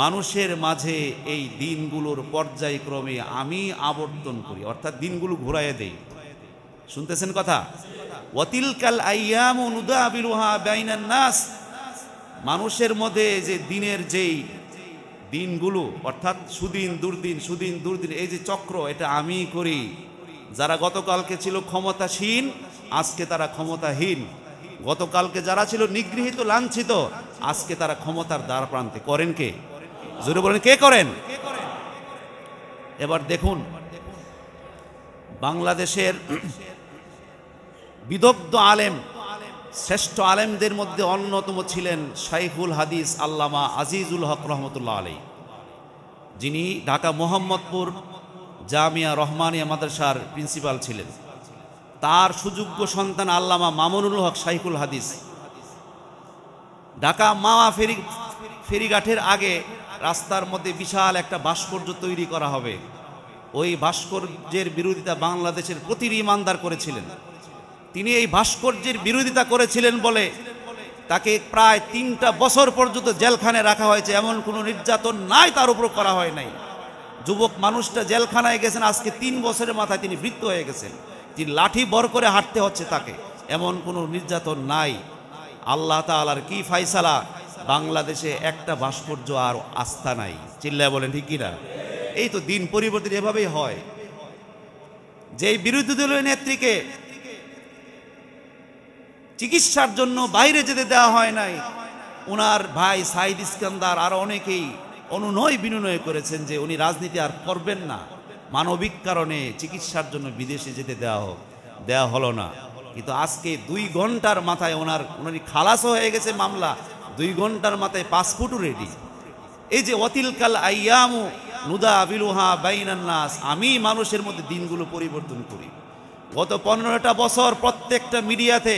মানুষের মাঝে এই দিনগুলোর পর্যায়ক্রমে আমি আবর্তন করি, অর্থাৎ দিনগুলো ঘুরাইয়ে দেই। শুনতেছেন কথা? ওয়াতিলকাল আইয়ামু নুদাবিলুহা বাইনান নাস, মানুষের মধ্যে যে দিনের যেই দিনগুলো, অর্থাৎ সুদিন দুর্দিন, সুদিন দুর্দিন, এই যে চক্র, এটা আমি করি। যারা গতকালকে ছিল ক্ষমতাসীন, আজকে তারা ক্ষমতাহীন। গতকালকে যারা ছিল নিগৃহীত, লাঞ্ছিত, আজকে তারা ক্ষমতার দ্বার প্রান্তে। করেন কে? জোরে বলেন, কে করেন? এবার দেখুন, বাংলাদেশের বিদগ্ধ আলেম, শ্রেষ্ঠ আলেমদের মধ্যে অন্যতম ছিলেন শাইখুল হাদিস আল্লামা আজিজুল হক রহমতুল্লাহ আলাইহি, যিনি ঢাকা মোহাম্মদপুর জামিয়া রহমানিয়া মাদ্রাসার প্রিন্সিপাল ছিলেন। তার সুযোগ্য সন্তান আল্লামা মামুনুল হক শাইখুল হাদিস। ঢাকা মাওয়া ফেরিঘাটের আগে রাস্তার মধ্যে বিশাল একটা ভাস্কর্য তৈরি করা হবে। ওই ভাস্কর্যের বিরোধিতা বাংলাদেশের প্রতিটি ইমানদার করেছিলেন। তিনি এই ভাস্কর্যের বিরোধিতা করেছিলেন বলে তাকে প্রায় 3টা বছর পর্যন্ত জেলখানায় রাখা হয়েছে। এমন কোনো নির্যাতন নাই তার উপর করা হয় নাই। যুবক মানুষটা জেলখানায় গেছেন, আজকে 3 বছরের মাথায় তিনি বৃদ্ধ হয়ে গেছেন, তিনি লাঠি বর করে হাঁটতে হচ্ছে তাকে। এমন কোনো নির্যাতন নাই। আল্লাহ তাআলার কি ফায়সালা, বাংলাদেশে একটা ভাস্কর্য আর আস্থা নাই। চিল্লায় বলেন ঠিক কিনা? এই তো দিন পরিবর্তন এভাবেই হয়। যেই বিরোধী দলীয় নেত্রীকে চিকিৎসার জন্য বাইরে যেতে দেওয়া হয় নাই, ওনার ভাই সাইদ ইস্কান্দার আর অনেকেই অনুনয় বিনয় করেছেন যে উনি রাজনীতি আর করবেন না, মানবিক কারণে চিকিৎসার জন্য বিদেশে যেতে দেওয়া হলো না। কিন্তু আজকে 2 ঘন্টার মাথায় উনার খালাসও হয়ে গেছে মামলা, 2 ঘন্টার মাথায় পাসপোর্টও রেডি। এই যে ওয়াতিলকাল আইয়ামু নুদাবিলুহা বাইনান নাস, আমি মানুষের মধ্যে দিনগুলো পরিবর্তন করি। গত 15টা বছর প্রত্যেকটা মিডিয়াতে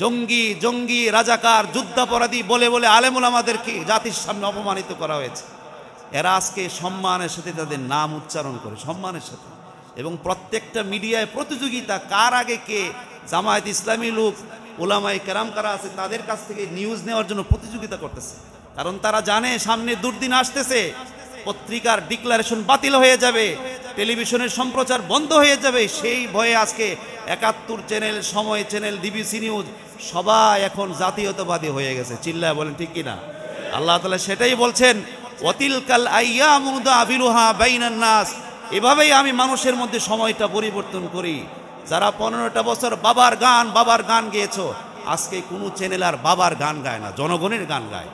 জঙ্গি জঙ্গি রাজাকার যুদ্ধাপরাধী বলে বলে আলেম ওলামাদেরকে জাতির সামনে অপমানিত করা হয়েছে। এরা আজকে সম্মানের সাথে তাদের নাম উচ্চারণ করে, সম্মানের সাথে। এবং প্রত্যেকটা মিডিয়ায় প্রতিযোগিতা, কার আগে কে, জামায়াত ইসলামী লোক, ওলামায়ে কেরাম কারা আছে, তাদের কাছ থেকে নিউজ নেওয়ার জন্য প্রতিযোগিতা করতেছে। কারণ তারা জানে সামনে দুর্দিন আসতেছে, পত্রিকার ডিক্লারেশন বাতিল হয়ে যাবে, টেলিভিশনের সম্প্রচার বন্ধ হয়ে যাবে। সেই ভয়ে আজকে 71 চ্যানেল, সময় চ্যানেল, ডিবিসি নিউজ সবাই এখন জাতীয়তাবাদী হয়ে গেছে। চিল্লায় বলেন ঠিক কিনা? আল্লাহ তাআলা সেটাই বলছেন, ওয়াতিলকাল আইয়ামু নুদাবিলুহা বাইনান নাস, এভাবেই আমি মানুষের মধ্যে সময়টা পরিবর্তন করি। যারা 15টা বছর বাবার গান গেয়েছো, আজকে কোনো চ্যানেল আর বাবার গান গায় না, জনগণের গান গায়।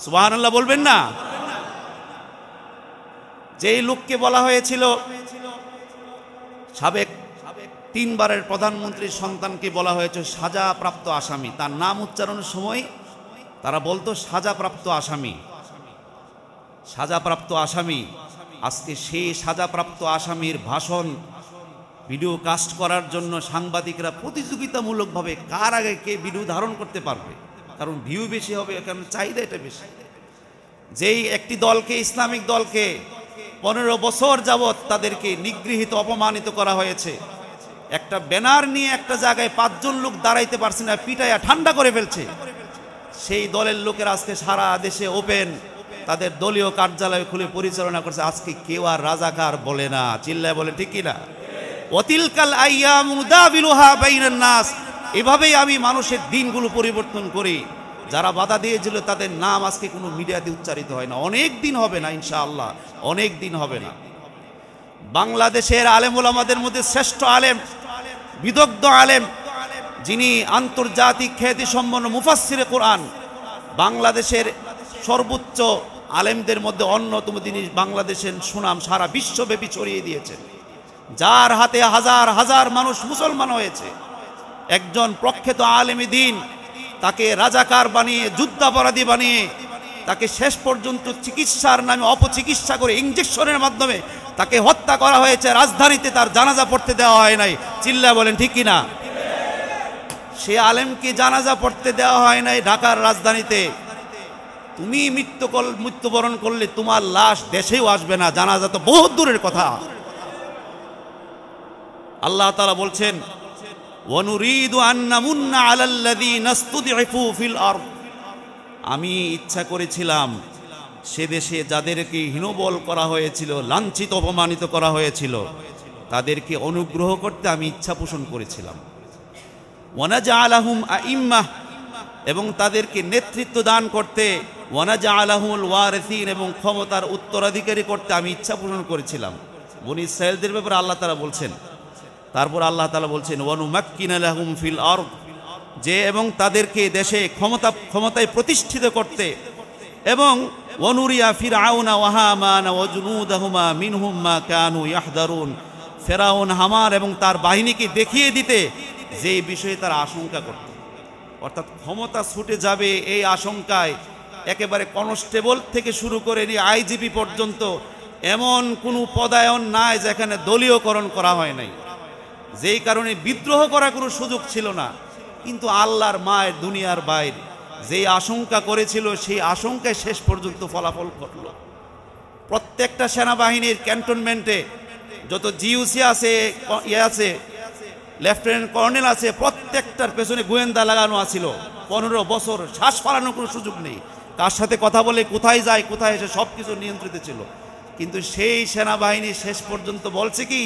সুবহানাল্লাহ বলবেন না? যেই লোককে বলা হয়েছিল, সাবেক 3 বারের প্রধানমন্ত্রীর সন্তানকে বলা হয়েছে সাজাপ্রাপ্ত আসামি, তার নাম উচ্চারণের সময় তারা বলতো সাজাপ্রাপ্ত আসামি, সাজাপ্রাপ্ত আসামি। আজকে সেই সাজাপ্রাপ্ত আসামির ভাষণ ভিডিও কাস্ট করার জন্য সাংবাদিকরা প্রতিযোগিতামূলকভাবে কার আগে কে ভিডিও ধারণ করতে পারবে, কারণ ভিউ বেশি হবে, কারণ চাহিদা এটা বেশি। যেই একটি দলকে, ইসলামিক দলকে 15 বছর যাবৎ তাদেরকে নিগৃহীত, অপমানিত করা হয়েছে। একটা ব্যানার নিয়ে একটা জায়গায় 5 জন লোক দাঁড়াইতে পারছে না, পিটাইয়া ঠান্ডা করে ফেলছে। সেই দলের লোকেরা আজকে সারা দেশে ওপেন তাদের দলীয় কার্যালয় খুলে পরিচালনা করছে। আজকে কেউ আর রাজাকার বলে না, চিল্লায় বলে ঠিক কিনা? ওয়াতিলকাল আইয়ামু দাবিলুহা বাইনান নাস। এভাবেই আমি মানুষের দিনগুলো পরিবর্তন করি। যারা বাধা দিয়েছিল তাদের নাম আজকে কোনো মিডিয়াতে উচ্চারিত হয় না, অনেক দিন হবে না, ইনশাআল্লাহ অনেক দিন হবে না। বাংলাদেশের আলেম ওলামাদের মধ্যে শ্রেষ্ঠ আলেম, বিদগ্ধ আলেম, যিনি আন্তর্জাতিক খ্যাতিসম্পন্ন মুফাসসিরে কোরআন, বাংলাদেশের সর্বোচ্চ আলেমদের মধ্যে অন্যতম, তিনি বাংলাদেশের সুনাম সারা বিশ্বব্যাপী ছড়িয়ে দিয়েছেন, যার হাতে হাজার হাজার মানুষ মুসলমান হয়েছে, একজন প্রখ্যাত আলেমী দ্বীন, তাকে রাজাকার বানিয়ে, যুদ্ধাপরাধী বানিয়ে, তাকে শেষ পর্যন্ত চিকিৎসার নামে অপচিকিৎসা করে ইঞ্জেকশনের মাধ্যমে তাকে হত্যা করা হয়েছে। রাজধানীতে তার জানাজা পড়তে দেওয়া হয় নাই, চিল্লা বলেন ঠিক কিনা? সে আলেমকে জানাজা পড়তে দেওয়া হয় নাই ঢাকার রাজধানীতে। তুমি মৃত্যুবরণ করলে তোমার লাশ দেশেও আসবে না, জানাজা তো বহুত দূরের কথা। আল্লাহ তাআলা বলছেন, ওয়ানুরিদু আন নামুন্না আলাল্লাযীনা ইসতুদঈফু ফিল আরদ। আমি ইচ্ছা করেছিলাম সে দেশে যাদেরকে হীনবল করা হয়েছিল, লাঞ্ছিত অপমানিত করা হয়েছিল, তাদেরকে অনুগ্রহ করতে আমি ইচ্ছা পোষণ করেছিলাম। ওয়ানাজআলাহুম আইম্মাহ, এবং তাদেরকে নেতৃত্ব দান করতে, ওয়ানাজআলাহুল ওয়ারিসিন, এবং ক্ষমতার উত্তরাধিকারী করতে আমি ইচ্ছা পোষণ করেছিলাম। বনী ইসরাঈলদের ব্যাপারে আল্লাহ তাআলা বলছেন। তারপর আল্লাহ তাআলা বলছেন, ওয়ানুমাক্কিনা লাহুম ফিল আরদ, যে এবং তাদেরকে দেশে ক্ষমতায় প্রতিষ্ঠিত করতে, এবং ওয়ানুরিয়া ফিরআউনা ওয়া হামানা ওয়া জুনুদাহুমা মিনহুম মা কানু ইয়াহদারুন, ফেরাউন, হামান এবং তার বাহিনীকে দেখিয়ে দিতে যে বিষয়ে তারা আশঙ্কা করত। অর্থাৎ ক্ষমতা ছুটে যাবে এই আশঙ্কায় একেবারে কনস্টেবল থেকে শুরু করে নিয়ে আইজিপি পর্যন্ত এমন কোনো পদায়ন নাই যেখানে দলীয়করণ করা হয় নাই, যেই কারণে বিদ্রোহ করার কোনো সুযোগ ছিল না। কিন্তু আল্লাহর মায়ের দুনিয়ার বাইরে যেই আশঙ্কা করেছিল সেই আশঙ্কায় শেষ পর্যন্ত ফলাফল ঘটল। প্রত্যেকটা সেনাবাহিনীর ক্যান্টনমেন্টে যত জিইউসি আছে, লেফটেন্যান্ট কর্নেল আছে, প্রত্যেকটার পেছনে গোয়েন্দা লাগানো আছিল। 15 বছর শ্বাস ফালানোর কোনো সুযোগ নেই, কার সাথে কথা বলে, কোথায় যায়, কোথায় এসে, সব কিছু নিয়ন্ত্রিত ছিল। কিন্তু সেই সেনাবাহিনী শেষ পর্যন্ত বলছে কি,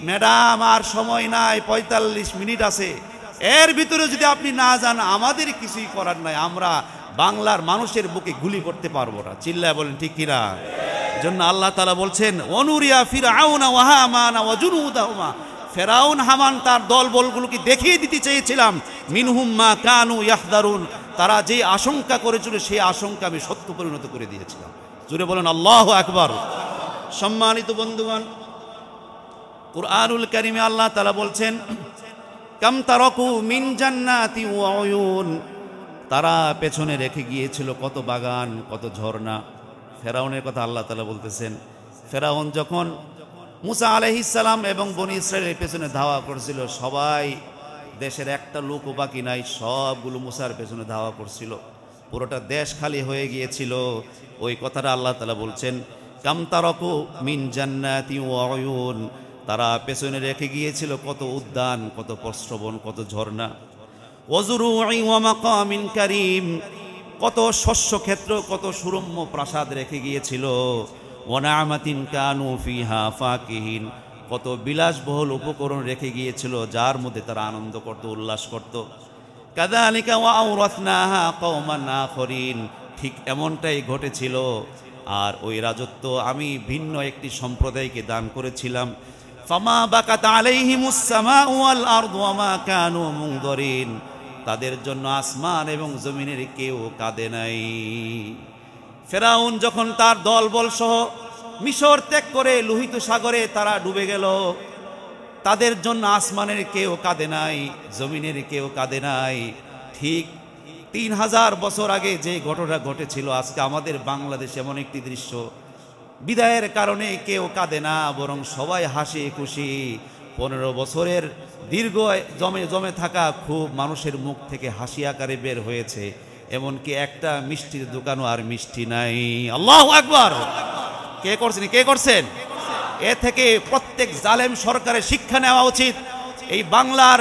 ম্যাডাম আর সময় নাই, 45 মিনিট আছে, এর ভিতরে যদি আপনি না যান আমাদের কিছুই করার নাই, আমরা বাংলার মানুষের বুকে গুলি করতে পারবো না। চিল্লায় বলেন ঠিক কিনা? জন্য আল্লাহ তাআলা বলছেন, ওয়ানুরিয়া ফিরআউনা ওয়া হামানা ওয়া জুনুদাহুমা, ফেরাউন, হামান তার দলবলগুলোকে দেখিয়ে দিতে চেয়েছিলাম, মিনহুম মা কানু ইয়াহদারুন, তারা যে আশঙ্কা করেছিল সেই আশঙ্কা আমি সত্য পরিণত করে দিয়েছিলাম। জুড়ে বলেন আল্লাহু আকবার। সম্মানিত বন্ধুগণ, কুরআনুল কারীমে আল্লাহ তাআলা বলছেন, কাম তারাকু মিন জান্নাতি ওয়া উয়ুন, তারা পেছনে রেখে গিয়েছিল কত বাগান, কত ঝর্ণা। ফেরাউনের কথা আল্লাহ তাআলা বলতেছেন, ফেরাউন যখন মুসা আলাইহিস সালাম এবং বনী ইসরাঈলের পেছনে ধাওয়া করছিল, সবাই, দেশের একটা লোকও বাকি নাই, সবগুলো মুসার পেছনে ধাওয়া করছিল, পুরোটা দেশ খালি হয়ে গিয়েছিল। ওই কথাটা আল্লাহ তাআলা বলছেন, কাম তারাকু মিন জান্নাতি ওয়া উয়ুন, তারা পেছনে রেখে গিয়েছিল কত উদ্যান, কত প্রস্রবণ, কত ঝর্ণা। ওয়াজুরুই ওয়া মাকামিন কারীম, কত শস্য ক্ষেত্র, কত সুরম্য প্রাসাদ রেখে গিয়েছিল। ওয়া না'মাতিন কানু ফিহা ফাকিহিন, কত বিলাসবহুল উপকরণ রেখে গিয়েছিল যার মধ্যে তারা আনন্দ করত, উল্লাস করত। কাযালিকা ওয়া আওরাসনাহা কওমান আখরিন, ঠিক এমনটাই ঘটেছিল। আর ওই রাজত্ব আমি ভিন্ন একটি সম্প্রদায়কে দান করেছিলাম। ফামা বাকাত আলাইহিমুস সামাউ ওয়াল আরদু ওয়া মা কানু মুনযরিন, তাদের জন্য আসমান এবং জমিনের কেউ কাঁদে নাই। ফেরাউন যখন তার দলবল সহ মিশর ত্যাগ করে লোহিত সাগরে তারা ডুবে গেল, তাদের জন্য আসমানের কেউ কাঁদে নাই, জমিনের কেউ কাঁদে নাই। ঠিক 3000 বছর আগে যে ঘটনা ঘটেছিল, আজকে আমাদের বাংলাদেশে এমন একটি দৃশ্য, বিদায়ের কারণে কেউ কাঁদে না, বরং সবাই হাসি খুশি। 15 বছরের দীর্ঘ জমে থাকা খুব মানুষের মুখ থেকে হাসি আকারে বের হয়েছে। এমনকি একটা মিষ্টির দোকানও আর মিষ্টি নাই। আল্লাহু আকবার। কে করছেন? এ থেকে প্রত্যেক জালেম সরকারের শিক্ষা নেওয়া উচিত। এই বাংলার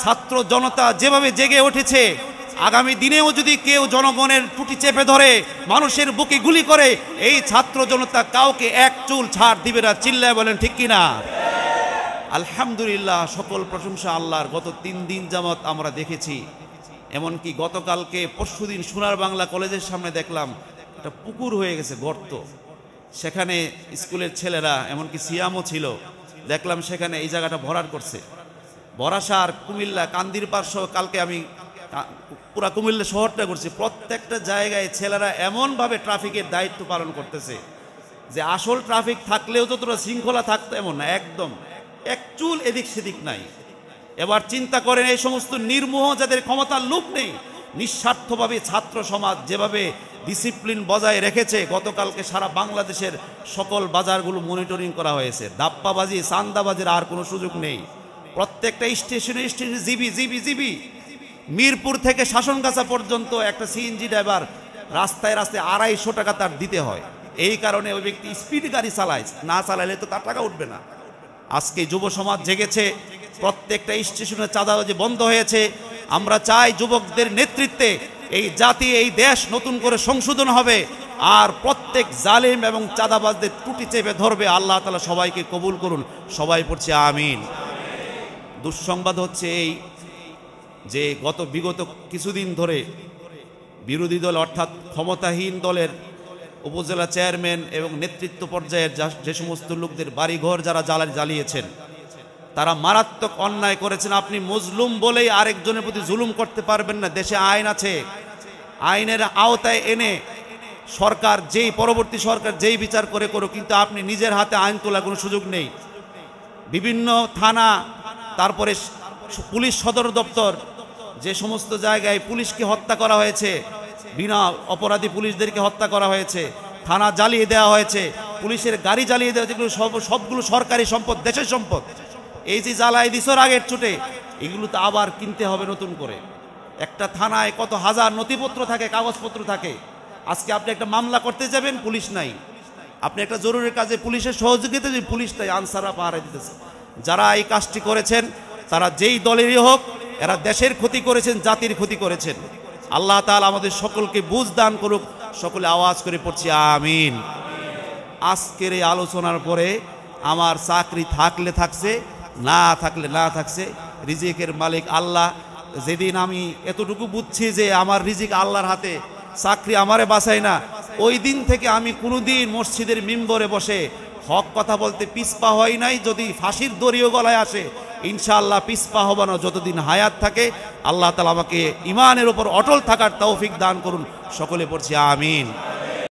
ছাত্র জনতা যেভাবে জেগে উঠেছে, আগামী দিনেও যদি কেউ জনগণের টুটি চেপে ধরে, মানুষের বুকে গুলি করে, এই ছাত্র জনতা কাউকে এক চুল ছাড় দিবে না। চিল্লায় বলেন ঠিক কিনা? আলহামদুলিল্লাহ, সকল প্রশংসা আল্লাহর। গত 3 দিন যাবৎ আমরা দেখেছি, এমনকি গতকালকে পরশুদিন সোনার বাংলা কলেজের সামনে দেখলাম একটা পুকুর হয়ে গেছে, গর্ত। সেখানে স্কুলের ছেলেরা, এমনকি সিয়ামও ছিল, দেখলাম সেখানে এই জায়গাটা ভরাট করছে। বরাসার, কুমিল্লা, কান্দির পার্শ্ব, কালকে আমি পুরা কুমিল্লা শহরটা করছি, প্রত্যেকটা জায়গায় ছেলেরা এমনভাবে ট্রাফিকের দায়িত্ব পালন করতেছে যে আসল ট্রাফিক থাকলেও তো তোরা শৃঙ্খলা থাকতো এমন না, একদম এক চুল এদিক সেদিক নাই। এবার চিন্তা করেন, এই সমস্ত নির্মোহ যাদের ক্ষমতার লোভ নেই, নিঃস্বার্থভাবে ছাত্র সমাজ যেভাবে ডিসিপ্লিন বজায় রেখেছে। গতকালকে সারা বাংলাদেশের সকল বাজারগুলো মনিটরিং করা হয়েছে। দাপ্পাবাজি, চান্দাবাজির আর কোনো সুযোগ নেই। প্রত্যেকটা স্টেশনে স্টেশনে জিবি জিবি জিবি। মিরপুর থেকে শাসনগাছা পর্যন্ত একটা সিএনজি ড্রাইভার রাস্তায় রাস্তায় 250 টাকা তার দিতে হয়। এই কারণে ওই ব্যক্তি স্পিড গাড়ি চালায়, না চালাইলে তো তার টাকা উঠবে না। আজকে যুব সমাজ জেগেছে, প্রত্যেকটা স্টেশনে চাঁদাবাজি বন্ধ হয়েছে। আমরা চাই যুবকদের নেতৃত্বে এই জাতি, এই দেশ নতুন করে সংশোধন হবে, আর প্রত্যেক জালিম এবং চাঁদাবাজদের টুটি চেপে ধরবে। আল্লাহ তাআলা সবাইকে কবুল করুন। সবাই পড়ছে আমিন। দুঃসংবাদ হচ্ছে এই যে বিগত কিছুদিন ধরে বিরোধী দল অর্থাৎ ক্ষমতাহীন দলের উপজেলা চেয়ারম্যান এবং নেতৃত্ব পর্যায়ের যে সমস্ত লোকদের বাড়িঘর যারা জ্বালিয়েছেন, তারা মারাত্মক অন্যায় করেছেন। আপনি মজলুম বলেই আরেকজনের প্রতি জুলুম করতে পারবেন না। দেশে আইন আছে, আইনের আওতায় এনে সরকার পরবর্তী সরকার যেই বিচার করে করুক, কিন্তু আপনি নিজের হাতে আইন তোলার কোনো সুযোগ নেই। বিভিন্ন থানা, তারপরে পুলিশ সদর দপ্তর, যে সমস্ত জায়গায় পুলিশকে হত্যা করা হয়েছে, বিনা অপরাধী পুলিশদেরকে হত্যা করা হয়েছে, থানা জ্বালিয়ে দেওয়া হয়েছে, পুলিশের গাড়ি জ্বালিয়ে দেওয়া হয়েছে, সবগুলো সরকারি সম্পদ, দেশের সম্পদ। এই যে জ্বালাই দিছর আগের ছুটে, এগুলো তো আবার কিনতে হবে নতুন করে। একটা থানায় কত হাজার নথিপত্র থাকে, কাগজপত্র থাকে। আজকে আপনি একটা মামলা করতে যাবেন, পুলিশ নাই। আপনি একটা জরুরি কাজে পুলিশের সহযোগিতা, পুলিশ নাই, আনসাররা পাহারা দিতেছে। যারা এই কাজটি করেছেন তারা যেই দলেরই হোক, এরা দেশের ক্ষতি করেছেন, জাতির ক্ষতি করেছেন। আল্লাহ তাআলা আমাদের সকলকে বুঝ দান করুক। সকলে আওয়াজ করে পড়ছি আমিন। আজকের এই আলোচনার পরে আমার চাকরি থাকলে থাকছে, না থাকলে না থাকছে, রিজিকের মালিক আল্লাহ। যেদিন আমি এতটুকু বুঝছি যে আমার রিজিক আল্লাহর হাতে, চাকরি আমারে বাঁচায় না, ওই দিন থেকে আমি কোনোদিন মসজিদের মিম্বরে বসে হক কথা বলতে পিছপা হয় নাই। যদি ফাঁসির দড়িও গলায় আসে, ইনশাআল্লাহ পিছপা হব না যতদিন হায়াত থাকে। আল্লাহ তাআলা আমাকে ইমানের উপর অটল থাকার তৌফিক দান করুন। সকলে পড়ছি আমিন।